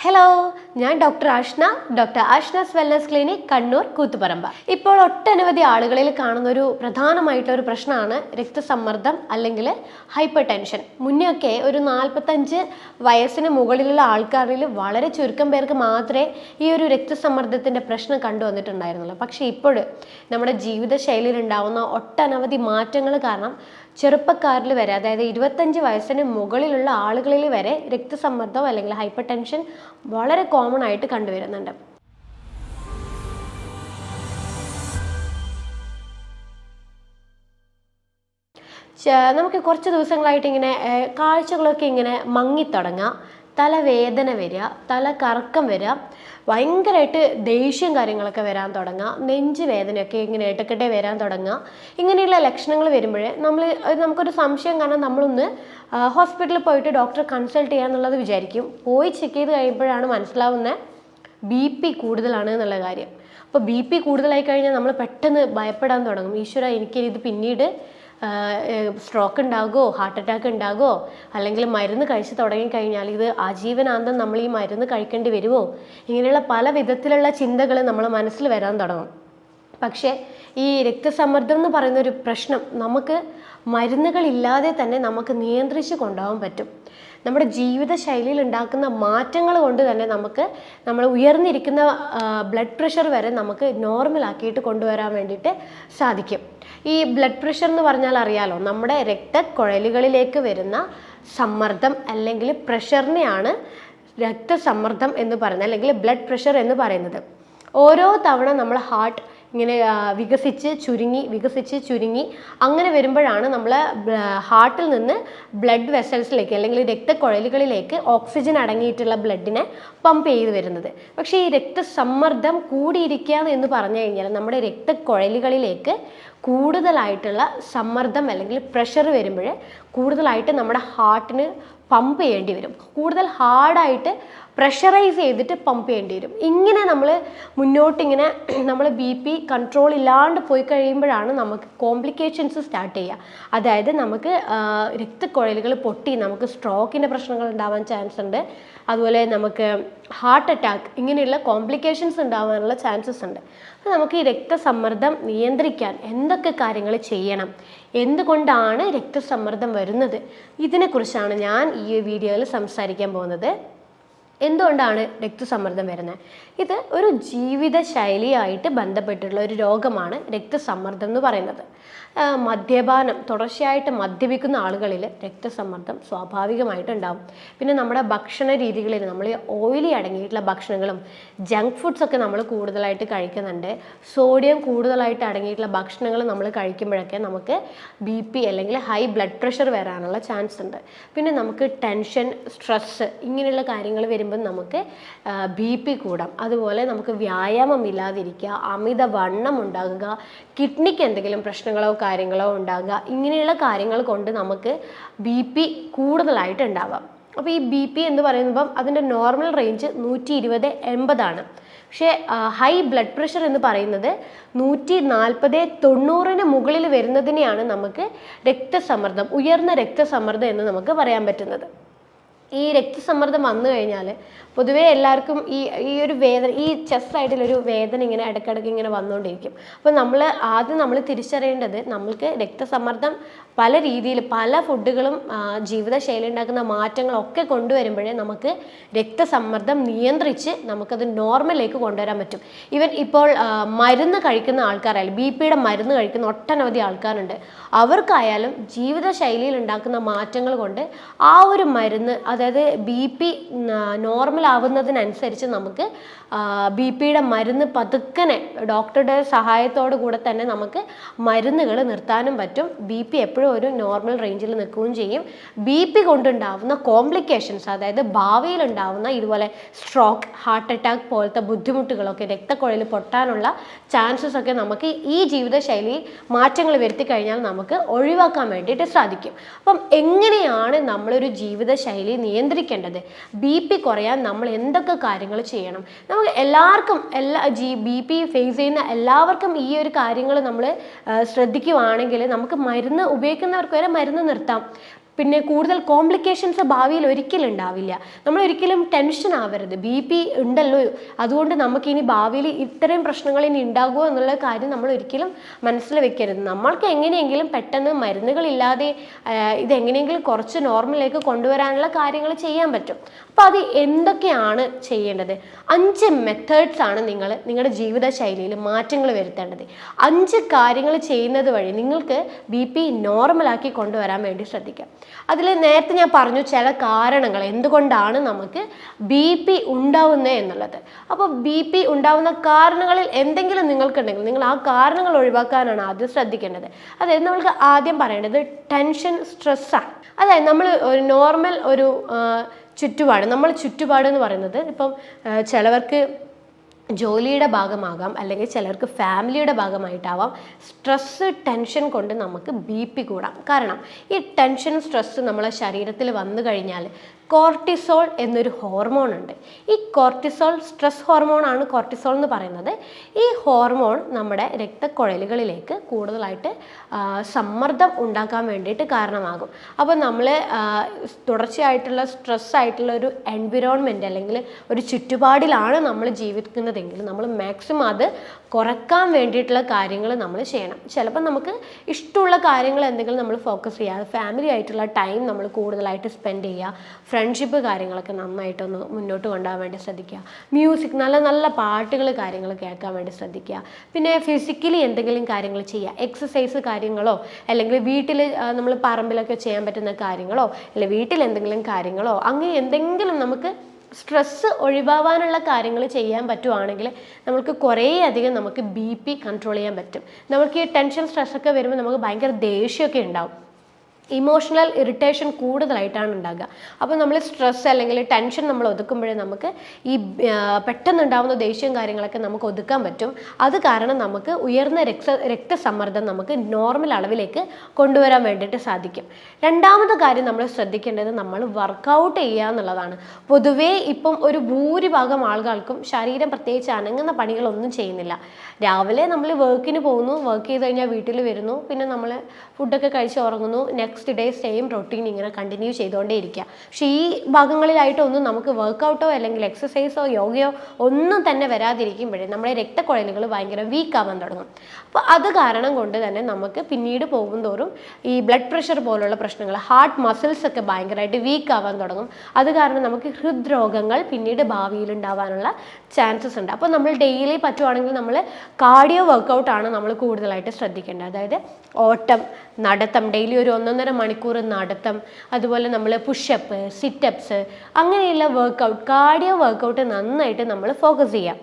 Hello, ഞാൻ doctor Ashna's wellness clinic, Kannur, Koothuparamba. ഇപ്പോൾ ഒട്ടനവധി ആളുകളിൽ കാണുന്ന ഒരു പ്രധാനമായിട്ടൊരു പ്രശ്നമാണ് രക്തസമ്മർദ്ദം അല്ലെങ്കിൽ ഹൈപ്പർ ടെൻഷൻ. മുന്നെയൊക്കെ ഒരു 45 വയസ്സിന് മുകളിലുള്ള ആൾക്കാരിൽ വളരെ ചുരുക്കം പേർക്ക് മാത്രമേ ഈ ഒരു രക്തസമ്മർദ്ദത്തിൻ്റെ പ്രശ്നം കണ്ടുവന്നിട്ടുണ്ടായിരുന്നുള്ളൂ. പക്ഷേ ഇപ്പോൾ നമ്മുടെ ജീവിതശൈലിയിൽ ഉണ്ടാകുന്ന ഒട്ടനവധി മാറ്റങ്ങൾ കാരണം ചെറുപ്പക്കാരിൽ വരെ, അതായത് 25 വയസ്സിന് മുകളിലുള്ള ആളുകളിൽ വരെ രക്തസമ്മർദ്ദം അല്ലെങ്കിൽ ഹൈപ്പർ ടെൻഷൻ വളരെ കോമൺ ആയിട്ട് കണ്ടുവരുന്നുണ്ട്. നമുക്ക് കുറച്ച് ദിവസങ്ങളായിട്ട് ഇങ്ങനെ കാഴ്ചകളൊക്കെ ഇങ്ങനെ മങ്ങിത്തുടങ്ങുക, തലവേദന വരിക, തല കറക്കം വരിക, ഭയങ്കരമായിട്ട് ദേഷ്യം കാര്യങ്ങളൊക്കെ വരാൻ തുടങ്ങുക, നെഞ്ച് വേദനയൊക്കെ ഇങ്ങനെ ഇടയ്ക്കിടെ വരാൻ തുടങ്ങുക. ഇങ്ങനെയുള്ള ലക്ഷണങ്ങൾ വരുമ്പോഴേ നമുക്കൊരു സംശയം, കാരണം നമ്മളൊന്ന് ഹോസ്പിറ്റലിൽ പോയിട്ട് ഡോക്ടറെ കൺസൾട്ട് ചെയ്യാന്നുള്ളത് വിചാരിക്കും. പോയി ചെക്ക് ചെയ്ത് കഴിയുമ്പോഴാണ് മനസ്സിലാവുന്നത് BP കൂടുതലാണ് എന്നുള്ള കാര്യം. അപ്പോൾ BP കൂടുതലായി കഴിഞ്ഞാൽ നമ്മൾ പെട്ടെന്ന് ഭയപ്പെടാൻ തുടങ്ങും. ഈശ്വര, എനിക്കിത് പിന്നീട് സ്ട്രോക്ക് ഉണ്ടാകുമോ, ഹാർട്ട് അറ്റാക്ക് ഉണ്ടാകുമോ, അല്ലെങ്കിൽ മരുന്ന് കഴിച്ച് തുടങ്ങിക്കഴിഞ്ഞാൽ ഇത് ആജീവനാന്തം നമ്മൾ ഈ മരുന്ന് കഴിക്കേണ്ടി വരുമോ, ഇങ്ങനെയുള്ള പല വിധത്തിലുള്ള ചിന്തകൾ നമ്മളെ മനസ്സിൽ വരാൻ തുടങ്ങും. പക്ഷേ ഈ രക്തസമ്മർദ്ദം എന്ന് പറയുന്ന ഒരു പ്രശ്നം നമുക്ക് മരുന്നുകളില്ലാതെ തന്നെ നമുക്ക് നിയന്ത്രിച്ച് കൊണ്ടുപോകാൻ പറ്റും. നമ്മുടെ ജീവിതശൈലിയിൽ ഉണ്ടാക്കുന്ന മാറ്റങ്ങൾ കൊണ്ട് തന്നെ നമ്മൾ ഉയർന്നിരിക്കുന്ന ബ്ലഡ് പ്രഷർ വരെ നമുക്ക് നോർമലാക്കിയിട്ട് കൊണ്ടുവരാൻ വേണ്ടിയിട്ട് സാധിക്കും. ഈ ബ്ലഡ് പ്രഷർ എന്ന് പറഞ്ഞാൽ അറിയാലോ, നമ്മുടെ രക്തക്കുഴലുകളിലേക്ക് വരുന്ന സമ്മർദ്ദം അല്ലെങ്കിൽ പ്രഷറിനെയാണ് രക്തസമ്മർദ്ദം എന്ന് പറയുന്നത്, അല്ലെങ്കിൽ ബ്ലഡ് പ്രഷർ എന്ന് പറയുന്നത്. ഓരോ തവണ നമ്മൾ ഹാർട്ട് ഇങ്ങനെ വികസിച്ച് ചുരുങ്ങി അങ്ങനെ വരുമ്പോഴാണ് നമ്മൾ ഹാർട്ടിൽ നിന്ന് ബ്ലഡ് വെസൽസിലേക്ക് അല്ലെങ്കിൽ രക്തക്കുഴലുകളിലേക്ക് ഓക്സിജൻ അടങ്ങിയിട്ടുള്ള ബ്ലഡിനെ പമ്പ് ചെയ്ത് വരുന്നത്. പക്ഷേ ഈ രക്തസമ്മർദ്ദം കൂടിയിരിക്കുക എന്ന് പറഞ്ഞു കഴിഞ്ഞാൽ നമ്മുടെ രക്തക്കുഴലുകളിലേക്ക് കൂടുതലായിട്ടുള്ള സമ്മർദ്ദം അല്ലെങ്കിൽ പ്രഷർ വരുമ്പോൾ കൂടുതലായിട്ട് നമ്മുടെ ഹാർട്ടിന് പമ്പ് ചെയ്യേണ്ടി വരും, കൂടുതൽ ഹാർഡായിട്ട് പ്രഷറൈസ് ചെയ്തിട്ട് പമ്പ് ചെയ്യേണ്ടി വരും. ഇങ്ങനെ നമ്മൾ മുന്നോട്ടിങ്ങനെ നമ്മൾ BP കൺട്രോൾ ഇല്ലാണ്ട് പോയി കഴിയുമ്പോഴാണ് നമുക്ക് കോംപ്ലിക്കേഷൻസ് സ്റ്റാർട്ട് ചെയ്യുക. അതായത് നമുക്ക് രക്തക്കുഴലുകൾ പൊട്ടി നമുക്ക് സ്ട്രോക്കിൻ്റെ പ്രശ്നങ്ങൾ ഉണ്ടാവാൻ ചാൻസ് ഉണ്ട്. അതുപോലെ നമുക്ക് ഹാർട്ട് അറ്റാക്ക് ഇങ്ങനെയുള്ള കോംപ്ലിക്കേഷൻസ് ഉണ്ടാവാനുള്ള ചാൻസസ് ഉണ്ട്. അപ്പോൾ നമുക്ക് ഈ രക്തസമ്മർദ്ദം നിയന്ത്രിക്കാൻ എന്തൊക്കെ കാര്യങ്ങൾ ചെയ്യണം, എന്തുകൊണ്ടാണ് രക്തസമ്മർദ്ദം വരുന്നത്, ഇതിനെക്കുറിച്ചാണ് ഞാൻ ഈ വീഡിയോയിൽ സംസാരിക്കാൻ പോകുന്നത്. എന്തുകൊണ്ടാണ് രക്തസമ്മർദ്ദം വരുന്നത്? ഇത് ഒരു ജീവിതശൈലിയായിട്ട് ബന്ധപ്പെട്ടുള്ള ഒരു രോഗമാണ് രക്തസമ്മർദ്ദം എന്ന് പറയുന്നത്. മദ്യപാനം, തുടർച്ചയായിട്ട് മദ്യപിക്കുന്ന ആളുകളിൽ രക്തസമ്മർദ്ദം സ്വാഭാവികമായിട്ട് ഉണ്ടാവും. പിന്നെ നമ്മുടെ ഭക്ഷണ രീതികളിൽ നമ്മൾ ഓയിലി അടങ്ങിയിട്ടുള്ള ഭക്ഷണങ്ങളും ജങ്ക് ഫുഡ്സൊക്കെ നമ്മൾ കൂടുതലായിട്ട് കഴിക്കുന്നുണ്ട്. സോഡിയം കൂടുതലായിട്ട് അടങ്ങിയിട്ടുള്ള ഭക്ഷണങ്ങൾ നമ്മൾ കഴിക്കുമ്പോഴൊക്കെ നമുക്ക് BP അല്ലെങ്കിൽ ഹൈ ബ്ലഡ് പ്രഷർ വരാനുള്ള ചാൻസ് ഉണ്ട്. പിന്നെ നമുക്ക് ടെൻഷൻ, സ്ട്രെസ്സ് ഇങ്ങനെയുള്ള കാര്യങ്ങൾ വരുമ്പോൾ നമുക്ക് BP കൂടാം. അതുപോലെ നമുക്ക് വ്യായാമം ഇല്ലാതിരിക്കുക, അമിതവണ്ണം ഉണ്ടാകുക, കിഡ്നിക്ക് എന്തെങ്കിലും പ്രശ്നങ്ങളോ കാര്യങ്ങളോ ഉണ്ടാകുക, ഇങ്ങനെയുള്ള കാര്യങ്ങൾ കൊണ്ട് നമുക്ക് BP കൂടുതലായിട്ട് ഉണ്ടാവാം. അപ്പോൾ ഈ BP എന്ന് പറയുമ്പം അതിൻ്റെ നോർമൽ റേഞ്ച് 120-80 പക്ഷേ ഹൈ ബ്ലഡ് പ്രഷർ എന്ന് പറയുന്നത് 140-90 മുകളിൽ വരുന്നതിനെയാണ് നമുക്ക് രക്തസമ്മർദ്ദം, ഉയർന്ന രക്തസമ്മർദ്ദം എന്ന് നമുക്ക് പറയാൻ പറ്റുന്നത്. ഈ രക്തസമ്മർദ്ദം വന്നു കഴിഞ്ഞാൽ പൊതുവേ എല്ലാവർക്കും ഈ ഒരു വേദന, ഈ ചെസ്റ്റ് സൈഡിലൊരു വേദന ഇങ്ങനെ ഇടയ്ക്കിടയ്ക്ക് ഇങ്ങനെ വന്നുകൊണ്ടിരിക്കും. അപ്പോൾ നമ്മൾ തിരിച്ചറിയേണ്ടത്, നമ്മൾക്ക് രക്തസമ്മർദ്ദം പല രീതിയിൽ പല ഫുഡുകളും ജീവിതശൈലി ഉണ്ടാക്കുന്ന മാറ്റങ്ങളൊക്കെ കൊണ്ടുവരുമ്പോഴേ നമുക്ക് രക്തസമ്മർദ്ദം നിയന്ത്രിച്ച് നമുക്കത് നോർമലിലേക്ക് കൊണ്ടുവരാൻ പറ്റും. ഇപ്പോൾ മരുന്ന് കഴിക്കുന്ന ആൾക്കാരായാലും, BP മരുന്ന് കഴിക്കുന്ന ഒട്ടനവധി ആൾക്കാരുണ്ട്. അവർക്കായാലും ജീവിതശൈലിയിൽ ഉണ്ടാക്കുന്ന മാറ്റങ്ങൾ കൊണ്ട് ആ ഒരു മരുന്ന്, അതായത് BP നോർമൽ ആവുന്നതിനനുസരിച്ച് നമുക്ക് BP മരുന്ന് പതുക്കനെ ഡോക്ടറുടെ സഹായത്തോടു കൂടെ തന്നെ നമുക്ക് മരുന്നുകൾ നിർത്താനും പറ്റും. BP എപ്പോഴും ഒരു നോർമൽ റേഞ്ചിൽ നിൽക്കുകയും ചെയ്യും. BP കൊണ്ടുണ്ടാവുന്ന കോംപ്ലിക്കേഷൻസ്, അതായത് ഭാവിയിൽ ഉണ്ടാവുന്ന ഇതുപോലെ സ്ട്രോക്ക്, ഹാർട്ട് അറ്റാക്ക് പോലത്തെ ബുദ്ധിമുട്ടുകളൊക്കെ, രക്തക്കുഴൽ പൊട്ടാനുള്ള ചാൻസസ് ഒക്കെ നമുക്ക് ഈ ജീവിതശൈലി മാറ്റങ്ങൾ വരുത്തി കഴിഞ്ഞാൽ നമുക്ക് ഒഴിവാക്കാൻ വേണ്ടിയിട്ട് സാധിക്കും. അപ്പം എങ്ങനെയാണ് നമ്മളൊരു ജീവിതശൈലി നിയന്ത്രിക്കേണ്ടത്, BP കുറയാൻ നമ്മൾ എന്തൊക്കെ കാര്യങ്ങൾ ചെയ്യണം? നമുക്ക് എല്ലാവർക്കും BP ഫേസ് ചെയ്യുന്ന എല്ലാവർക്കും ഈ ഒരു കാര്യങ്ങൾ നമ്മൾ ശ്രദ്ധിക്കുകയാണെങ്കിൽ നമുക്ക് മരുന്ന് ഉപയോഗിക്കുന്നവർക്ക് വരെ മരുന്ന് നിർത്താം. പിന്നെ കൂടുതൽ കോംപ്ലിക്കേഷൻസ് ഭാവിയിൽ ഒരിക്കലും ഉണ്ടാവില്ല. നമ്മൾ ഒരിക്കലും ടെൻഷൻ ആവരുത്. BP ഉണ്ടല്ലോ, അതുകൊണ്ട് നമുക്കിനി ഭാവിയിൽ ഇത്രയും പ്രശ്നങ്ങൾ ഇനി ഉണ്ടാകുമോ എന്നുള്ള കാര്യം നമ്മൾ ഒരിക്കലും മനസ്സിൽ വെക്കരുത്. നമ്മൾക്ക് എങ്ങനെയെങ്കിലും പെട്ടെന്ന് മരുന്നുകളില്ലാതെ ഇതെങ്ങനെയെങ്കിലും കുറച്ച് നോർമലിലേക്ക് കൊണ്ടുവരാനുള്ള കാര്യങ്ങൾ ചെയ്യാൻ പറ്റും. അപ്പോൾ അത് എന്തൊക്കെയാണ് ചെയ്യേണ്ടത്? 5 മെത്തേഡ്സ് ആണ് നിങ്ങൾ നിങ്ങളുടെ ജീവിതശൈലിയിൽ മാറ്റങ്ങൾ വരുത്തേണ്ടത്. 5 കാര്യങ്ങൾ ചെയ്യുന്നത് വഴി നിങ്ങൾക്ക് BP നോർമലാക്കി കൊണ്ടുവരാൻ വേണ്ടി ശ്രദ്ധിക്കാം. അതിൽ നേരത്തെ ഞാൻ പറഞ്ഞു ചില കാരണങ്ങൾ എന്തുകൊണ്ടാണ് നമുക്ക് BP ഉണ്ടാവുന്നത് എന്നുള്ളത്. അപ്പോൾ BP ഉണ്ടാവുന്ന കാരണങ്ങളിൽ എന്തെങ്കിലും നിങ്ങൾക്കുണ്ടെങ്കിൽ നിങ്ങൾ ആ കാരണങ്ങൾ ഒഴിവാക്കാനാണ് ആദ്യം ശ്രദ്ധിക്കേണ്ടത്. അതായത് നമ്മൾക്ക് ആദ്യം പറയേണ്ടത് ടെൻഷൻ, സ്ട്രെസ്സാണ്. അതായത് നമ്മൾ ഒരു നോർമൽ ഒരു ചുറ്റുപാട്, നമ്മൾ ചുറ്റുപാട് എന്ന് പറയുന്നത് ഇപ്പം ചിലവർക്ക് ജോലിയുടെ ഭാഗമാകാം, അല്ലെങ്കിൽ ചിലർക്ക് ഫാമിലിയുടെ ഭാഗമായിട്ടാവാം. സ്ട്രെസ്സ്, ടെൻഷൻ കൊണ്ട് നമുക്ക് BP കൂടാം. കാരണം ഈ ടെൻഷൻ, സ്ട്രെസ്സ് നമ്മളെ ശരീരത്തിൽ വന്നു കഴിഞ്ഞാൽ കോർട്ടിസോൾ എന്നൊരു ഹോർമോൺ ഉണ്ട്. ഈ കോർട്ടിസോൾ സ്ട്രെസ് ഹോർമോണാണ് കോർട്ടിസോൾ എന്ന് പറയുന്നത്. ഈ ഹോർമോൺ നമ്മുടെ രക്തക്കുഴലുകളിലേക്ക് കൂടുതലായിട്ട് സമ്മർദ്ദം ഉണ്ടാക്കാൻ വേണ്ടിയിട്ട് കാരണമാകും. അപ്പോൾ നമ്മൾ തുടർച്ചയായിട്ടുള്ള സ്ട്രെസ് ആയിട്ടുള്ള ഒരു എൻവിറോൺമെൻറ്റ് അല്ലെങ്കിൽ ഒരു ചുറ്റുപാടിലാണ് നമ്മൾ ജീവിക്കുന്നതെങ്കിൽ നമ്മൾ മാക്സിമം അത് കുറക്കാൻ വേണ്ടിയിട്ടുള്ള കാര്യങ്ങൾ നമ്മൾ ചെയ്യണം. ചിലപ്പോൾ നമുക്ക് ഇഷ്ടമുള്ള കാര്യങ്ങൾ എന്തെങ്കിലും നമ്മൾ ഫോക്കസ് ചെയ്യുക, ഫാമിലി ആയിട്ടുള്ള ടൈം നമ്മൾ കൂടുതലായിട്ട് സ്പെൻഡ് ചെയ്യുക, ഫ്രണ്ട്ഷിപ്പ് കാര്യങ്ങളൊക്കെ നന്നായിട്ടൊന്ന് മുന്നോട്ട് കൊണ്ടുപോകാൻ വേണ്ടി ശ്രദ്ധിക്കുക, മ്യൂസിക്, നല്ല നല്ല പാട്ടുകൾ കാര്യങ്ങൾ കേൾക്കാൻ വേണ്ടി ശ്രദ്ധിക്കുക. പിന്നെ ഫിസിക്കലി എന്തെങ്കിലും കാര്യങ്ങൾ ചെയ്യുക, എക്സസൈസ് കാര്യങ്ങളോ അല്ലെങ്കിൽ വീട്ടിൽ നമ്മൾ പറമ്പിലൊക്കെ ചെയ്യാൻ പറ്റുന്ന കാര്യങ്ങളോ അല്ലെങ്കിൽ വീട്ടിൽ എന്തെങ്കിലും കാര്യങ്ങളോ അങ്ങനെ എന്തെങ്കിലും നമുക്ക് സ്ട്രെസ്സ് ഒഴിവാകാനുള്ള കാര്യങ്ങൾ ചെയ്യാൻ പറ്റുവാണെങ്കിൽ നമുക്ക് കുറേ അധികം നമുക്ക് BP കൺട്രോൾ ചെയ്യാൻ പറ്റും. നമുക്ക് ഈ ടെൻഷൻ, സ്ട്രെസ്സൊക്കെ വരുമ്പോൾ നമുക്ക് ഭയങ്കര ദേഷ്യമൊക്കെ ഉണ്ടാവും, ഇമോഷണൽ ഇറിറ്റേഷൻ കൂടുതലായിട്ടാണ് ഉണ്ടാകുക. അപ്പോൾ നമ്മൾ സ്ട്രെസ് അല്ലെങ്കിൽ ടെൻഷൻ നമ്മൾ ഒതുക്കുമ്പോഴേ നമുക്ക് ഈ പെട്ടെന്നുണ്ടാകുന്ന ദേഷ്യവും കാര്യങ്ങളൊക്കെ നമുക്ക് ഒതുക്കാൻ പറ്റും. അത് കാരണം നമുക്ക് ഉയർന്ന രക്തസമ്മർദ്ദം നമുക്ക് നോർമൽ അളവിലേക്ക് കൊണ്ടുവരാൻ വേണ്ടിയിട്ട് സാധിക്കും. രണ്ടാമത്തെ കാര്യം നമ്മൾ ശ്രദ്ധിക്കേണ്ടത് നമ്മൾ വർക്കൗട്ട് ചെയ്യുക എന്നുള്ളതാണ്. പൊതുവേ ഇപ്പം ഒരു ഭൂരിഭാഗം ആളുകൾക്കും ശരീരം പ്രത്യേകിച്ച് അനങ്ങുന്ന പണികളൊന്നും ചെയ്യുന്നില്ല. രാവിലെ നമ്മൾ വർക്കിന് പോകുന്നു, വർക്ക് ചെയ്ത് കഴിഞ്ഞാൽ വീട്ടിൽ വരുന്നു, പിന്നെ നമ്മൾ ഫുഡൊക്കെ കഴിച്ച് ഉറങ്ങുന്നു, നെക്സ്റ്റ് ഡേ സെയിം റൊട്ടീൻ ഇങ്ങനെ കണ്ടിന്യൂ ചെയ്തുകൊണ്ടേ ഇരിക്കുക. പക്ഷേ ഈ ഭാഗങ്ങളിലായിട്ടൊന്നും നമുക്ക് വർക്കൗട്ടോ അല്ലെങ്കിൽ എക്സസൈസോ യോഗയോ ഒന്നും തന്നെ വരാതിരിക്കുമ്പോഴേ നമ്മുടെ രക്തക്കുഴലുകൾ ഭയങ്കര വീക്ക് ആവാൻ തുടങ്ങും. അപ്പോൾ അത് കാരണം കൊണ്ട് തന്നെ നമുക്ക് പിന്നീട് പോകുന്തോറും ഈ ബ്ലഡ് പ്രഷർ പോലുള്ള പ്രശ്നങ്ങൾ, ഹാർട്ട് മസിൽസ് ഒക്കെ ഭയങ്കരമായിട്ട് വീക്ക് ആവാൻ തുടങ്ങും. അത് കാരണം നമുക്ക് ഹൃദ്രോഗങ്ങൾ പിന്നീട് ഭാവിയിൽ ഉണ്ടാവാനുള്ള ചാൻസസ് ഉണ്ട്. അപ്പോൾ നമ്മൾ ഡെയിലി പറ്റുവാണെങ്കിൽ നമ്മൾ കാർഡിയോ വർക്കൗട്ടാണ് നമ്മൾ കൂടുതലായിട്ട് ശ്രദ്ധിക്കേണ്ടത്. അതായത് ഓട്ടം, നടത്തം, ഡെയിലി ഒരു 1.5 മണിക്കൂർ നടത്തം, അതുപോലെ നമ്മൾ പുഷപ്പ്, സിറ്റപ്സ്, അങ്ങനെയുള്ള വർക്കൗട്ട്, കാർഡിയോ വർക്കൗട്ട് നന്നായിട്ട് നമ്മൾ ഫോക്കസ് ചെയ്യാം.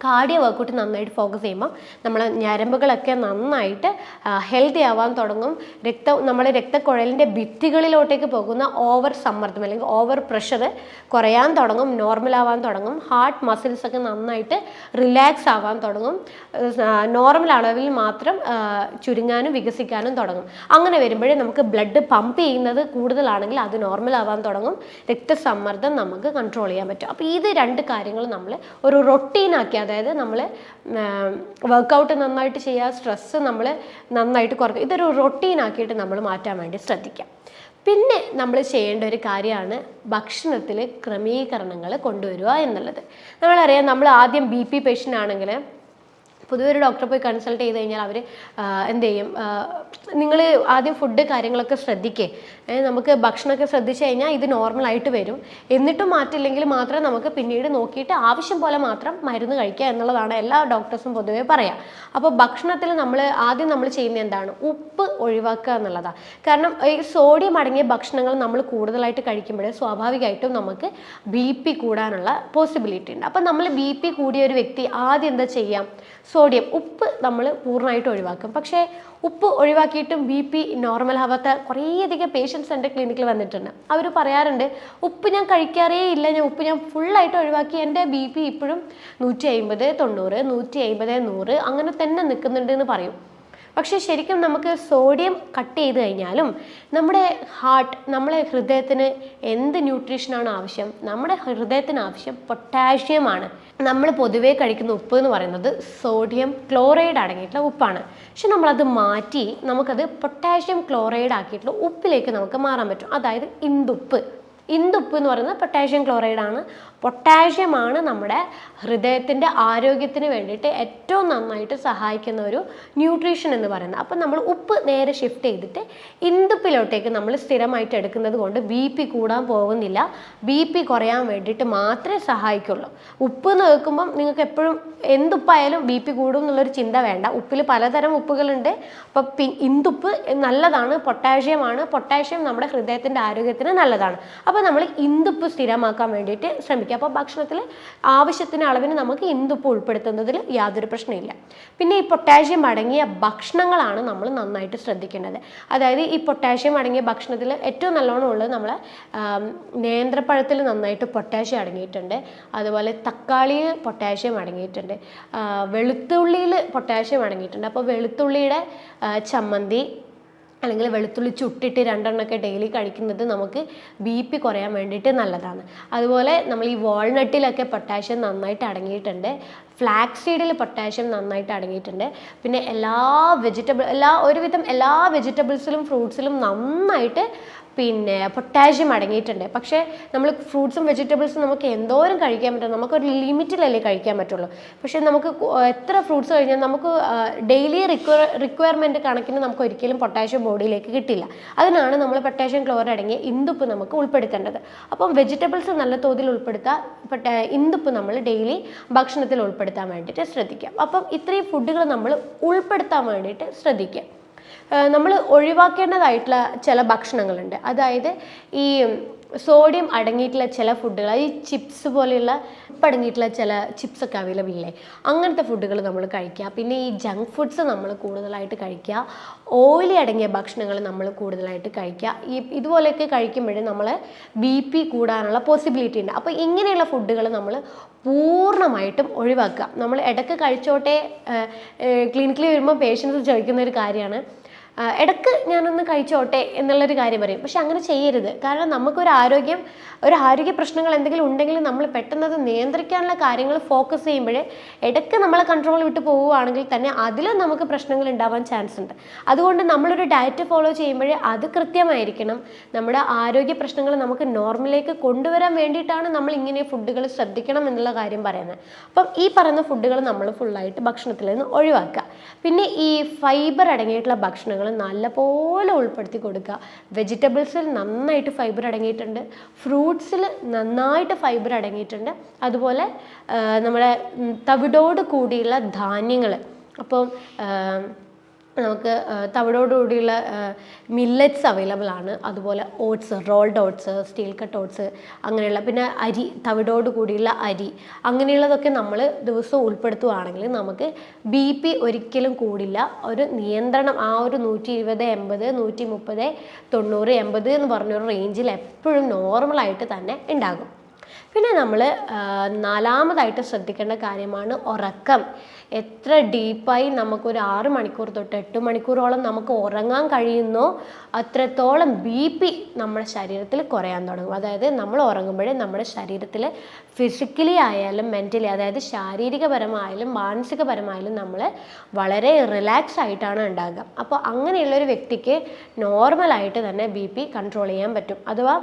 കാർഡിയോ വർക്കൗട്ട് നന്നായിട്ട് ഫോക്കസ് ചെയ്യുമ്പോൾ നമ്മളെ ഞരമ്പുകളൊക്കെ നന്നായിട്ട് ഹെൽത്തി ആവാൻ തുടങ്ങും. നമ്മുടെ രക്തക്കുഴലിൻ്റെ ഭിത്തികളിലോട്ടേക്ക് പോകുന്ന ഓവർ സമ്മർദ്ദം അല്ലെങ്കിൽ ഓവർ പ്രഷർ കുറയാൻ തുടങ്ങും, നോർമൽ ആവാൻ തുടങ്ങും. ഹാർട്ട് മസിൽസ് ഒക്കെ നന്നായിട്ട് റിലാക്സ് ആവാൻ തുടങ്ങും, നോർമൽ അളവിൽ മാത്രം ചുരുങ്ങാനും വികസിക്കാനും തുടങ്ങും. അങ്ങനെ വരുമ്പോഴേ നമുക്ക് ബ്ലഡ് പമ്പ് ചെയ്യുന്നത് കൂടുതലാണെങ്കിൽ അത് നോർമൽ ആവാൻ തുടങ്ങും, രക്തസമ്മർദ്ദം നമുക്ക് കൺട്രോൾ ചെയ്യാൻ പറ്റും. അപ്പോൾ ഇത് 2 കാര്യങ്ങൾ നമ്മൾ ഒരു റൊട്ടീനാക്കി, അതായത് നമ്മൾ വർക്കൗട്ട് നന്നായിട്ട് ചെയ്യുക, സ്ട്രെസ്സ് നമ്മൾ നന്നായിട്ട് കുറയ്ക്കുക, ഇതൊരു റൊട്ടീനാക്കിയിട്ട് നമ്മൾ മാറ്റാൻ വേണ്ടി ശ്രദ്ധിക്കാം. പിന്നെ നമ്മൾ ചെയ്യേണ്ട ഒരു കാര്യമാണ് ഭക്ഷണത്തിൽ ക്രമീകരണങ്ങൾ കൊണ്ടുവരിക എന്നുള്ളത്. നമ്മളറിയാം, നമ്മൾ ആദ്യം BP പേഷ്യൻ്റ് ആണെങ്കിൽ പൊതുവെ ഒരു ഡോക്ടറെ പോയി കൺസൾട്ട് ചെയ്ത് കഴിഞ്ഞാൽ അവർ എന്ത് ചെയ്യും, നിങ്ങൾ ആദ്യം ഫുഡ് കാര്യങ്ങളൊക്കെ ശ്രദ്ധിക്കേ, നമുക്ക് ഭക്ഷണമൊക്കെ ശ്രദ്ധിച്ചു കഴിഞ്ഞാൽ ഇത് നോർമലായിട്ട് വരും. എന്നിട്ടും മാറ്റില്ലെങ്കിൽ മാത്രം നമുക്ക് പിന്നീട് നോക്കിയിട്ട് ആവശ്യം പോലെ മാത്രം മരുന്ന് കഴിക്കുക എന്നുള്ളതാണ് എല്ലാ ഡോക്ടേഴ്സും പൊതുവേ പറയാം. അപ്പോൾ ഭക്ഷണത്തിൽ ആദ്യം നമ്മൾ ചെയ്യുന്നത് എന്താണ്, ഉപ്പ് ഒഴിവാക്കുക എന്നുള്ളതാണ്. കാരണം ഈ സോഡിയം അടങ്ങിയ ഭക്ഷണങ്ങൾ നമ്മൾ കൂടുതലായിട്ട് കഴിക്കുമ്പോൾ സ്വാഭാവികമായിട്ടും നമുക്ക് BP കൂടാനുള്ള പോസിബിലിറ്റി ഉണ്ട്. അപ്പം നമ്മൾ BP കൂടിയ ഒരു വ്യക്തി ആദ്യം എന്താ ചെയ്യാം, സോഡിയം, ഉപ്പ് നമ്മൾ പൂർണ്ണമായിട്ട് ഒഴിവാക്കും. പക്ഷേ ഉപ്പ് ഒഴിവാക്കിയിട്ടും BP നോർമൽ ആവാത്ത കുറേയധികം പേഷ്യൻസ് എൻ്റെ ക്ലിനിക്കിൽ വന്നിട്ടുണ്ട്. അവർ പറയാറുണ്ട്, ഉപ്പ് ഞാൻ കഴിക്കാറേ ഇല്ല, ഞാൻ ഫുള്ളായിട്ട് ഒഴിവാക്കി, എൻ്റെ BP ഇപ്പോഴും 150, 90, 150, 100 അങ്ങനെ തന്നെ നിൽക്കുന്നുണ്ട് എന്ന് പറയും. പക്ഷേ ശരിക്കും നമുക്ക് സോഡിയം കട്ട് ചെയ്ത് കഴിഞ്ഞാലും നമ്മുടെ നമ്മളെ ഹൃദയത്തിന് എന്ത് ന്യൂട്രീഷനാണ് ആവശ്യം? നമ്മുടെ ഹൃദയത്തിന് ആവശ്യം പൊട്ടാഷ്യമാണ്. നമ്മൾ പൊതുവേ കഴിക്കുന്ന ഉപ്പ് എന്ന് പറയുന്നത് സോഡിയം ക്ലോറൈഡ് അടങ്ങിയിട്ടുള്ള ഉപ്പാണ്. പക്ഷെ നമ്മളത് മാറ്റി നമുക്കത് പൊട്ടാഷ്യം ക്ലോറൈഡ് ആക്കിയിട്ടുള്ള ഉപ്പിലേക്ക് നമുക്ക് മാറാൻ പറ്റും. അതായത് ഇന്ദുപ്പ് എന്ന് പറയുന്നത് പൊട്ടാഷ്യം ക്ലോറൈഡ് ആണ്. പൊട്ടാഷ്യമാണ് നമ്മുടെ ഹൃദയത്തിൻ്റെ ആരോഗ്യത്തിന് വേണ്ടിയിട്ട് ഏറ്റവും നന്നായിട്ട് സഹായിക്കുന്ന ഒരു ന്യൂട്രീഷൻ എന്ന് പറയുന്നത്. അപ്പം നമ്മൾ ഉപ്പ് നേരെ ഷിഫ്റ്റ് ചെയ്തിട്ട് ഇന്ദുപ്പിലോട്ടേക്ക് നമ്മൾ സ്ഥിരമായിട്ട് എടുക്കുന്നത് കൊണ്ട് BP കൂടാൻ പോകുന്നില്ല. BP കുറയാൻ വേണ്ടിയിട്ട് മാത്രമേ സഹായിക്കുള്ളൂ. ഉപ്പ് എന്ന് കേൾക്കുമ്പം നിങ്ങൾക്ക് എപ്പോഴും എന്തുപ്പായാലും BP കൂടും എന്നുള്ളൊരു ചിന്ത വേണ്ട. ഉപ്പിൽ പലതരം ഉപ്പുകളുണ്ട്. അപ്പം ഇന്ദുപ്പ് നല്ലതാണ്, പൊട്ടാഷ്യമാണ്. പൊട്ടാഷ്യം നമ്മുടെ ഹൃദയത്തിൻ്റെ ആരോഗ്യത്തിന് നല്ലതാണ്. അപ്പോൾ നമ്മൾ ഇന്ദുപ്പ് സ്ഥിരമാക്കാൻ വേണ്ടിയിട്ട് ശ്രമിക്കുക. അപ്പോൾ ഭക്ഷണത്തിൽ ആവശ്യത്തിന് അളവിന് നമുക്ക് ഇന്ദുപ്പ് ഉൾപ്പെടുത്തുന്നതിൽ യാതൊരു പ്രശ്നമില്ല. പിന്നെ ഈ പൊട്ടാഷ്യം അടങ്ങിയ ഭക്ഷണങ്ങളാണ് നമ്മൾ നന്നായിട്ട് ശ്രദ്ധിക്കേണ്ടത്. അതായത് ഈ പൊട്ടാഷ്യം അടങ്ങിയ ഭക്ഷണത്തിൽ ഏറ്റവും നല്ലോണം ഉള്ളത് നമ്മളെ നേന്ത്രപ്പഴത്തിൽ നന്നായിട്ട് പൊട്ടാഷ്യം അടങ്ങിയിട്ടുണ്ട്. അതുപോലെ തക്കാളിയിൽ പൊട്ടാഷ്യം അടങ്ങിയിട്ടുണ്ട്. വെളുത്തുള്ളിയിൽ പൊട്ടാഷ്യം അടങ്ങിയിട്ടുണ്ട്. അപ്പോൾ വെളുത്തുള്ളിയുടെ ചമ്മന്തി അല്ലെങ്കിൽ വെളുത്തുള്ളി ചുട്ടിട്ട് 2 എണ്ണമൊക്കെ ഡെയിലി കഴിക്കുന്നത് നമുക്ക് BP കുറയാൻ വേണ്ടിയിട്ട് നല്ലതാണ്. അതുപോലെ നമ്മൾ ഈ വാൾനട്ടിലൊക്കെ പൊട്ടാഷ്യം നന്നായിട്ട് അടങ്ങിയിട്ടുണ്ട്. ഫ്ലാക്സ് സീഡിൽ പൊട്ടാഷ്യം നന്നായിട്ട് അടങ്ങിയിട്ടുണ്ട്. പിന്നെ ഒരുവിധം എല്ലാ വെജിറ്റബിൾസിലും ഫ്രൂട്ട്സിലും നന്നായിട്ട് പിന്നെ പൊട്ടാഷ്യം അടങ്ങിയിട്ടുണ്ട്. പക്ഷേ നമ്മൾ ഫ്രൂട്ട്സും വെജിറ്റബിൾസും നമുക്ക് എന്തോരം കഴിക്കാൻ പറ്റും? നമുക്കൊരു ലിമിറ്റിലല്ലേ കഴിക്കാൻ പറ്റുള്ളൂ. പക്ഷേ നമുക്ക് എത്ര ഫ്രൂട്ട്സ് കഴിഞ്ഞാൽ നമുക്ക് ഡെയിലി റിക്വയർമെൻറ്റ് കണക്കിന് നമുക്ക് ഒരിക്കലും പൊട്ടാഷ്യം ബോഡിയിലേക്ക് കിട്ടില്ല. അതിനാണ് നമ്മൾ പൊട്ടാഷ്യം ക്ലോറൈഡ് അടങ്ങിയ ഇന്ദുപ്പ് നമുക്ക് ഉൾപ്പെടുത്തേണ്ടത്. അപ്പം വെജിറ്റബിൾസ് നല്ല തോതിൽ ഇന്ദുപ്പ് നമ്മൾ ഡെയിലി ഭക്ഷണത്തിൽ ഉൾപ്പെടുത്താൻ വേണ്ടിയിട്ട് ശ്രദ്ധിക്കാം. അപ്പം ഇത്രയും ഫുഡുകൾ നമ്മൾ ഉൾപ്പെടുത്താൻ വേണ്ടിയിട്ട് ശ്രദ്ധിക്കുക. നമ്മൾ ഒഴിവാക്കേണ്ടതായിട്ടുള്ള ചില ഭക്ഷണങ്ങളുണ്ട്. അതായത് ഈ സോഡിയം അടങ്ങിയിട്ടുള്ള ചില ഫുഡുകൾ, ഈ ചിപ്സ് പോലെയുള്ള അടങ്ങിയിട്ടുള്ള ചില ചിപ്സൊക്കെ അവൈലബിൾ ഇല്ലേ, അങ്ങനത്തെ ഫുഡുകൾ നമ്മൾ കഴിക്കുക. പിന്നെ ഈ ജങ്ക് ഫുഡ്സ് നമ്മൾ കൂടുതലായിട്ട് കഴിക്കുക. ഓയിലി അടങ്ങിയ ഭക്ഷണങ്ങൾ നമ്മൾ കൂടുതലായിട്ട് കഴിക്കുക. ഇതുപോലെയൊക്കെ കഴിക്കുമ്പോഴേ നമ്മൾ BP കൂടാനുള്ള പോസിബിലിറ്റി ഉണ്ട്. അപ്പോൾ ഇങ്ങനെയുള്ള ഫുഡുകൾ നമ്മൾ പൂർണ്ണമായിട്ടും ഒഴിവാക്കുക. നമ്മൾ ഇടയ്ക്ക് കഴിച്ചോട്ടെ, ക്ലിനിക്കിൽ വരുമ്പോൾ പേഷ്യൻസ് ചോദിക്കുന്ന ഒരു കാര്യമാണ്, ഇടയ്ക്ക് ഞാനൊന്ന് കഴിച്ചോട്ടെ എന്നുള്ളൊരു കാര്യം പറയും. പക്ഷെ അങ്ങനെ ചെയ്യരുത്. കാരണം നമുക്കൊരു ആരോഗ്യ പ്രശ്നങ്ങൾ എന്തെങ്കിലും ഉണ്ടെങ്കിൽ നമ്മൾ പെട്ടെന്ന് അത് നിയന്ത്രിക്കാനുള്ള കാര്യങ്ങൾ ഫോക്കസ് ചെയ്യുമ്പോഴേ ഇടയ്ക്ക് നമ്മളെ കൺട്രോൾ വിട്ട് പോവുകയാണെങ്കിൽ തന്നെ അതിലും നമുക്ക് പ്രശ്നങ്ങൾ ഉണ്ടാവാൻ ചാൻസ് ഉണ്ട്. അതുകൊണ്ട് നമ്മളൊരു ഡയറ്റ് ഫോളോ ചെയ്യുമ്പോഴേ അത് കൃത്യമായിരിക്കണം. നമ്മുടെ ആരോഗ്യ പ്രശ്നങ്ങൾ നമുക്ക് നോർമലിലേക്ക് കൊണ്ടുവരാൻ വേണ്ടിയിട്ടാണ് നമ്മൾ ഇങ്ങനെ ഫുഡുകൾ ശ്രദ്ധിക്കണം എന്നുള്ള കാര്യം പറയുന്നത്. അപ്പം ഈ പറയുന്ന ഫുഡുകൾ നമ്മൾ ഫുള്ളായിട്ട് ഭക്ഷണത്തിൽ നിന്ന് ഒഴിവാക്കുക. പിന്നെ ഈ ഫൈബർ അടങ്ങിയിട്ടുള്ള ഭക്ഷണങ്ങൾ നല്ലപോലെ ഉൾപ്പെടുത്തി കൊടുക്കുക. വെജിറ്റബിൾസിൽ നന്നായിട്ട് ഫൈബർ അടങ്ങിയിട്ടുണ്ട്. ഫ്രൂട്ട്സിൽ നന്നായിട്ട് ഫൈബർ അടങ്ങിയിട്ടുണ്ട്. അതുപോലെ നമ്മുടെ തവിടോട് കൂടിയുള്ള ധാന്യങ്ങൾ, അപ്പം നമുക്ക് തവിടോടുകൂടിയുള്ള മില്ലറ്റ്സ് അവൈലബിൾ ആണ്. അതുപോലെ oats, rolled oats, steel cut oats, അങ്ങനെയുള്ള പിന്നെ അരി, തവിടോട് കൂടിയുള്ള അരി, അങ്ങനെയുള്ളതൊക്കെ നമ്മൾ ദിവസവും ഉൾപ്പെടുത്തുകയാണെങ്കിൽ നമുക്ക് BP ഒരിക്കലും കൂടില്ല. ഒരു നിയന്ത്രണം ആ ഒരു 120, 80, 130, 90, 80 എന്ന് പറഞ്ഞൊരു റേഞ്ചിൽ എപ്പോഴും നോർമലായിട്ട് തന്നെ ഉണ്ടാകും. പിന്നെ നമ്മൾ നാലാമതായിട്ട് ശ്രദ്ധിക്കേണ്ട കാര്യമാണ് ഉറക്കം. എത്ര ഡീപ്പായി നമുക്കൊരു 6 മണിക്കൂർ തൊട്ട് 8 മണിക്കൂറോളം നമുക്ക് ഉറങ്ങാൻ കഴിയുന്നോ അത്രത്തോളം BP നമ്മുടെ ശരീരത്തിൽ കുറയാൻ തുടങ്ങും. അതായത് നമ്മൾ ഉറങ്ങുമ്പോഴേ നമ്മുടെ ശരീരത്തിൽ ഫിസിക്കലി ആയാലും മെൻ്റലി, അതായത് ശാരീരികപരമായാലും മാനസികപരമായാലും നമ്മൾ വളരെ റിലാക്സ് ആയിട്ടാണ് ഉണ്ടാകുക. അപ്പോൾ അങ്ങനെയുള്ളൊരു വ്യക്തിക്ക് നോർമലായിട്ട് തന്നെ BP കൺട്രോൾ ചെയ്യാൻ പറ്റും. അഥവാ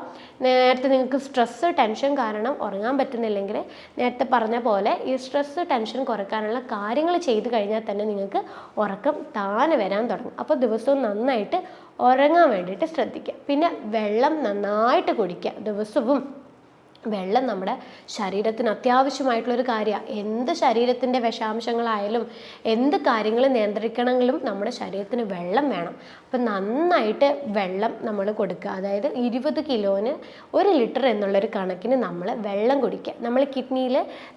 നേരത്തെ നിങ്ങൾക്ക് സ്ട്രെസ്സ്, ടെൻഷൻ കാരണം ഉറങ്ങാൻ പറ്റുന്നില്ലെങ്കിൽ നേരത്തെ പറഞ്ഞ പോലെ ഈ സ്ട്രെസ്സ്, ടെൻഷൻ കുറയ്ക്കാനുള്ള കാര്യങ്ങൾ ചെയ്ത് കഴിഞ്ഞാൽ തന്നെ നിങ്ങൾക്ക് ഉറക്കം താനെ വരാൻ തുടങ്ങും. അപ്പോൾ ദിവസവും നന്നായിട്ട് ഉറങ്ങാൻ വേണ്ടിയിട്ട് ശ്രദ്ധിക്കുക. പിന്നെ വെള്ളം നന്നായിട്ട് കുടിക്കുക. ദിവസവും വെള്ളം നമ്മുടെ ശരീരത്തിന് അത്യാവശ്യമായിട്ടുള്ളൊരു കാര്യമാണ്. എന്ത് ശരീരത്തിൻ്റെ വിഷാംശങ്ങളായാലും എന്ത് കാര്യങ്ങൾ നിയന്ത്രിക്കണമെങ്കിലും നമ്മുടെ ശരീരത്തിന് വെള്ളം വേണം. അപ്പം നന്നായിട്ട് വെള്ളം നമ്മൾ കൊടുക്കുക. അതായത് 20 കിലോന് 1 ലിറ്റർ എന്നുള്ളൊരു കണക്കിന് നമ്മൾ വെള്ളം കുടിക്കുക. നമ്മൾ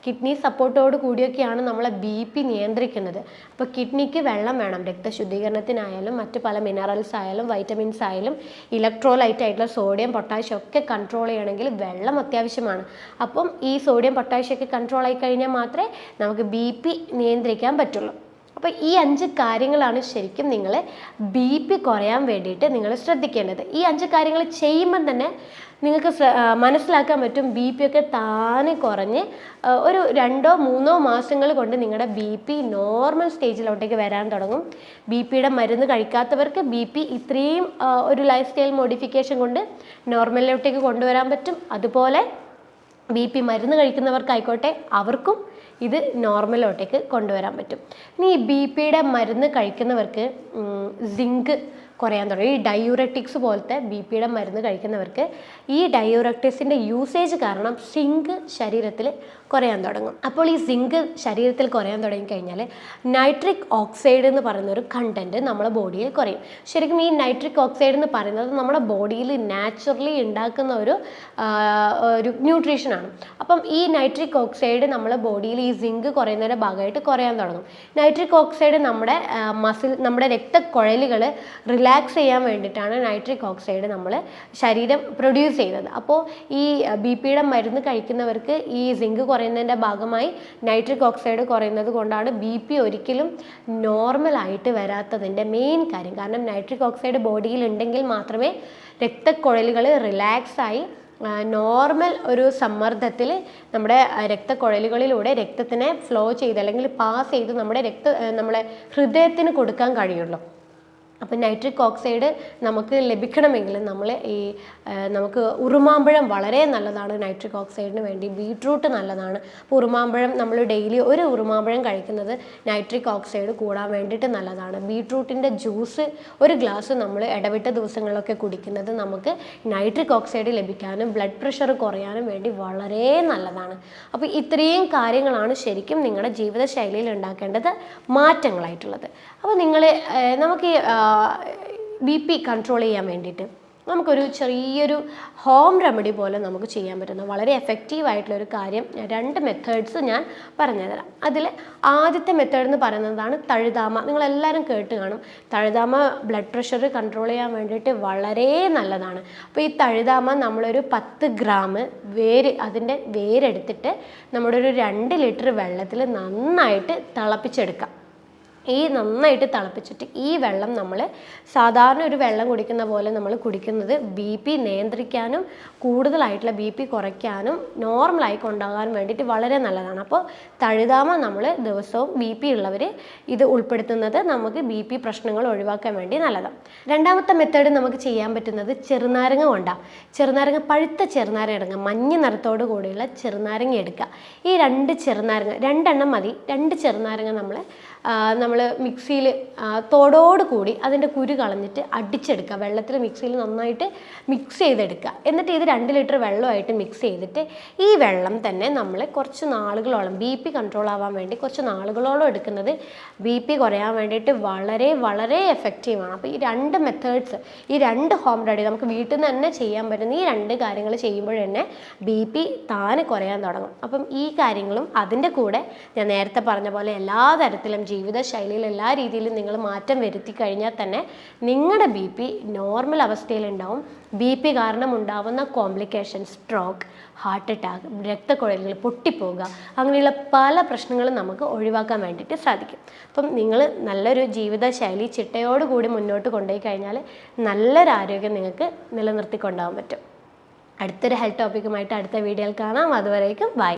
കിഡ്നി സപ്പോർട്ടോട് കൂടിയൊക്കെയാണ് നമ്മളെ BP നിയന്ത്രിക്കുന്നത്. അപ്പോൾ കിഡ്നിക്ക് വെള്ളം വേണം. രക്തശുദ്ധീകരണത്തിനായാലും മറ്റ് പല മിനറൽസ് ആയാലും വൈറ്റമിൻസ് ആയാലും ഇലക്ട്രോലൈറ്റ് ആയിട്ടുള്ള സോഡിയം, പൊട്ടാഷ്യം ഒക്കെ കൺട്രോൾ ചെയ്യണമെങ്കിൽ വെള്ളം അത്യാവശ്യമാണ്. അപ്പം ഈ സോഡിയം, പൊട്ടാഷ്യം ഒക്കെ കൺട്രോൾ ആയി കഴിഞ്ഞാൽ മാത്രമേ നമുക്ക് BP നിയന്ത്രിക്കാൻ പറ്റുള്ളൂ. അപ്പോൾ ഈ 5 കാര്യങ്ങളാണ് ശരിക്കും നിങ്ങൾ BP കുറയാൻ വേണ്ടിയിട്ട് നിങ്ങൾ ശ്രദ്ധിക്കേണ്ടത്. ഈ 5 കാര്യങ്ങൾ ചെയ്യുമ്പം തന്നെ നിങ്ങൾക്ക് മനസ്സിലാക്കാൻ പറ്റും BP ഒക്കെ താനെ കുറഞ്ഞ് ഒരു 2-3 മാസങ്ങൾ കൊണ്ട് നിങ്ങളുടെ BP നോർമൽ സ്റ്റേജിലോട്ടേക്ക് വരാൻ തുടങ്ങും. BPയുടെ മരുന്ന് കഴിക്കാത്തവർക്ക് BP ഇത്രയും ഒരു ലൈഫ് സ്റ്റൈൽ മോഡിഫിക്കേഷൻ കൊണ്ട് നോർമലിലോട്ടേക്ക് കൊണ്ടുവരാൻ പറ്റും. അതുപോലെ BP മരുന്ന് കഴിക്കുന്നവർക്കായിക്കോട്ടെ അവർക്കും ഇത് നോർമലോട്ടേക്ക് കൊണ്ടുവരാൻ പറ്റും. ഇനി ഈ BPയുടെ മരുന്ന് കഴിക്കുന്നവർക്ക് സിങ്ക് കുറയാൻ തുടങ്ങി. ഈ ഡയൂററ്റിക്സ് പോലത്തെ BPയുടെ മരുന്ന് കഴിക്കുന്നവർക്ക് ഈ ഡയൂററ്റിക്സിൻ്റെ യൂസേജ് കാരണം സിങ്ക് ശരീരത്തിൽ കുറയാൻ തുടങ്ങും. അപ്പോൾ ഈ സിങ്ക് ശരീരത്തിൽ കുറയാൻ തുടങ്ങിക്കഴിഞ്ഞാൽ നൈട്രിക് ഓക്സൈഡ് എന്ന് പറയുന്ന ഒരു കണ്ടൻറ്റ് നമ്മുടെ ബോഡിയിൽ കുറയും. ശരിക്കും ഈ നൈട്രിക് ഓക്സൈഡ് എന്ന് പറയുന്നത് നമ്മുടെ ബോഡിയിൽ നാച്ചുറലി ഉണ്ടാക്കുന്ന ഒരു ന്യൂട്രീഷനാണ്. അപ്പം ഈ നൈട്രിക് ഓക്സൈഡ് നമ്മുടെ ബോഡിയിൽ ഈ സിങ്ക് കുറയുന്നതിൻ്റെ ഭാഗമായിട്ട് കുറയാൻ തുടങ്ങും. നൈട്രിക് ഓക്സൈഡ് നമ്മുടെ രക്തക്കുഴലുകൾ റിലാക്സ് ചെയ്യാൻ വേണ്ടിയിട്ടാണ് നൈട്രിക് ഓക്സൈഡ് നമ്മൾ ശരീരം പ്രൊഡ്യൂസ് ചെയ്യുന്നത്. അപ്പോൾ ഈ BPയുടെ മരുന്ന് കഴിക്കുന്നവർക്ക് ഈ സിങ്ക് കുറയുന്നതിൻ്റെ ഭാഗമായി നൈട്രിക് ഓക്സൈഡ് കുറയുന്നത് കൊണ്ടാണ് BP ഒരിക്കലും നോർമലായിട്ട് വരാത്തതിൻ്റെ മെയിൻ കാര്യം. കാരണം നൈട്രിക് ഓക്സൈഡ് ബോഡിയിൽ ഉണ്ടെങ്കിൽ മാത്രമേ രക്തക്കുഴലുകൾ റിലാക്സായി നോർമൽ ഒരു സമ്മർദ്ദത്തിൽ നമ്മുടെ രക്തക്കുഴലുകളിലൂടെ രക്തത്തിനെ ഫ്ലോ ചെയ്ത് അല്ലെങ്കിൽ പാസ് ചെയ്ത് നമ്മുടെ ഹൃദയത്തിന് കൊടുക്കാൻ കഴിയുള്ളൂ. അപ്പോൾ നൈട്രിക് ഓക്സൈഡ് നമുക്ക് ലഭിക്കണമെങ്കിൽ നമുക്ക് ഉറുമാമ്പഴം വളരെ നല്ലതാണ് നൈട്രിക് ഓക്സൈഡിന് വേണ്ടി. ബീട്രൂട്ട് നല്ലതാണ്. അപ്പോൾ ഉറുമാമ്പഴം നമ്മൾ ഡെയിലി ഒരു ഉറുമാമ്പഴം കഴിക്കുന്നത് നൈട്രിക് ഓക്സൈഡ് കൂടാൻ വേണ്ടിയിട്ട് നല്ലതാണ്. ബീട്രൂട്ടിൻ്റെ ജ്യൂസ് ഒരു ഗ്ലാസ് നമ്മൾ ഇടവിട്ട ദിവസങ്ങളിലൊക്കെ കുടിക്കുന്നത് നമുക്ക് നൈട്രിക് ഓക്സൈഡ് ലഭിക്കാനും ബ്ലഡ് പ്രഷർ കുറയാനും വേണ്ടി വളരെ നല്ലതാണ്. അപ്പോൾ ഇത്രയും കാര്യങ്ങളാണ് ശരിക്കും നിങ്ങളുടെ ജീവിതശൈലിയിൽ ഉണ്ടാക്കേണ്ടത് മാറ്റങ്ങളായിട്ടുള്ളത്. അപ്പോൾ നമുക്ക് BP കൺട്രോൾ ചെയ്യാൻ വേണ്ടിയിട്ട് നമുക്കൊരു ചെറിയൊരു ഹോം റെമഡി പോലെ നമുക്ക് ചെയ്യാൻ പറ്റുന്ന വളരെ എഫക്റ്റീവായിട്ടുള്ളൊരു കാര്യം 2 മെത്തേഡ്സ് ഞാൻ പറഞ്ഞുതരാം. അതിൽ ആദ്യത്തെ മെത്തേഡ് എന്ന് പറയുന്നതാണ് തഴുതാമ. നിങ്ങളെല്ലാവരും കേട്ട് കാണും. തഴുതാമ ബ്ലഡ് പ്രഷർ കൺട്രോൾ ചെയ്യാൻ വേണ്ടിയിട്ട് വളരെ നല്ലതാണ്. അപ്പോൾ ഈ തഴുതാമ നമ്മളൊരു 10 ഗ്രാം അതിൻ്റെ വേരെടുത്തിട്ട് നമ്മുടെ ഒരു 2 ലിറ്റർ വെള്ളത്തിൽ നന്നായിട്ട് തിളപ്പിച്ചെടുക്കാം. നന്നായിട്ട് തിളപ്പിച്ചിട്ട് ഈ വെള്ളം നമ്മൾ സാധാരണ ഒരു വെള്ളം കുടിക്കുന്ന പോലെ നമ്മൾ കുടിക്കുന്നത് BP നിയന്ത്രിക്കാനും കൂടുതലായിട്ടുള്ള BP കുറയ്ക്കാനും നോർമലായി കൊണ്ടുപോകാൻ വേണ്ടിയിട്ട് വളരെ നല്ലതാണ്. അപ്പോൾ തഴുതാമ നമ്മൾ ദിവസവും BP ഉള്ളവർ ഇത് ഉൾപ്പെടുത്തുന്നത് നമുക്ക് BP പ്രശ്നങ്ങൾ ഒഴിവാക്കാൻ വേണ്ടി നല്ലതാണ്. രണ്ടാമത്തെ മെത്തേഡ് നമുക്ക് ചെയ്യാൻ പറ്റുന്നത് ചെറുനാരങ്ങ കൊണ്ടാണ്. ചെറുനാരങ്ങ, പഴുത്ത ചെറുനാരങ്ങ എടുക്കുക, മഞ്ഞ നിറത്തോട് കൂടിയുള്ള ചെറുനാരങ്ങ എടുക്കുക. ഈ 2 ചെറുനാരങ്ങ 2 എണ്ണം മതി. 2 ചെറുനാരങ്ങ നമ്മൾ മിക്സിയിൽ തോടോട് കൂടി അതിൻ്റെ കുരു കളഞ്ഞിട്ട് അടിച്ചെടുക്കുക. വെള്ളത്തിൽ മിക്സിയിൽ നന്നായിട്ട് മിക്സ് ചെയ്തെടുക്കുക. എന്നിട്ട് ഇത് 2 ലിറ്റർ വെള്ളമായിട്ട് മിക്സ് ചെയ്തിട്ട് ഈ വെള്ളം തന്നെ നമ്മൾ കുറച്ച് നാളുകളോളം BP കൺട്രോൾ ആവാൻ വേണ്ടി കുറച്ച് നാളുകളോളം എടുക്കുന്നത് BP കുറയാൻ വേണ്ടിയിട്ട് വളരെ വളരെ എഫക്റ്റീവാണ്. അപ്പോൾ ഈ 2 മെത്തേഡ്സ്, ഈ 2 ഹോം റെമഡി നമുക്ക് വീട്ടിൽ നിന്ന് തന്നെ ചെയ്യാൻ പറ്റുന്ന ഈ 2 കാര്യങ്ങൾ ചെയ്യുമ്പോൾ തന്നെ BP താനെ കുറയാൻ തുടങ്ങും. അപ്പം ഈ കാര്യങ്ങളും അതിൻ്റെ കൂടെ ഞാൻ നേരത്തെ പറഞ്ഞ പോലെ എല്ലാ തരത്തിലും ജീവിതശൈലിയിൽ എല്ലാ രീതിയിലും നിങ്ങൾ മാറ്റം വരുത്തി കഴിഞ്ഞാൽ തന്നെ നിങ്ങളുടെ BP നോർമൽ അവസ്ഥയിലുണ്ടാവും. BP കാരണം ഉണ്ടാവുന്ന കോംപ്ലിക്കേഷൻ, സ്ട്രോക്ക്, ഹാർട്ട് അറ്റാക്ക്, രക്തക്കുഴലുകൾ പൊട്ടിപ്പോവുക, അങ്ങനെയുള്ള പല പ്രശ്നങ്ങളും നമുക്ക് ഒഴിവാക്കാൻ വേണ്ടിയിട്ട് സാധിക്കും. അപ്പം നിങ്ങൾ നല്ലൊരു ജീവിതശൈലി ചിട്ടയോടുകൂടി മുന്നോട്ട് കൊണ്ടുപോയി കഴിഞ്ഞാൽ നല്ലൊരു ആരോഗ്യം നിങ്ങൾക്ക് നിലനിർത്തിക്കൊണ്ടാകാൻ പറ്റും. അടുത്തൊരു ഹെൽത്ത് ടോപ്പിക്കുമായിട്ട് അടുത്ത വീഡിയോയിൽ കാണാം. അതുവരേക്കും ബൈ.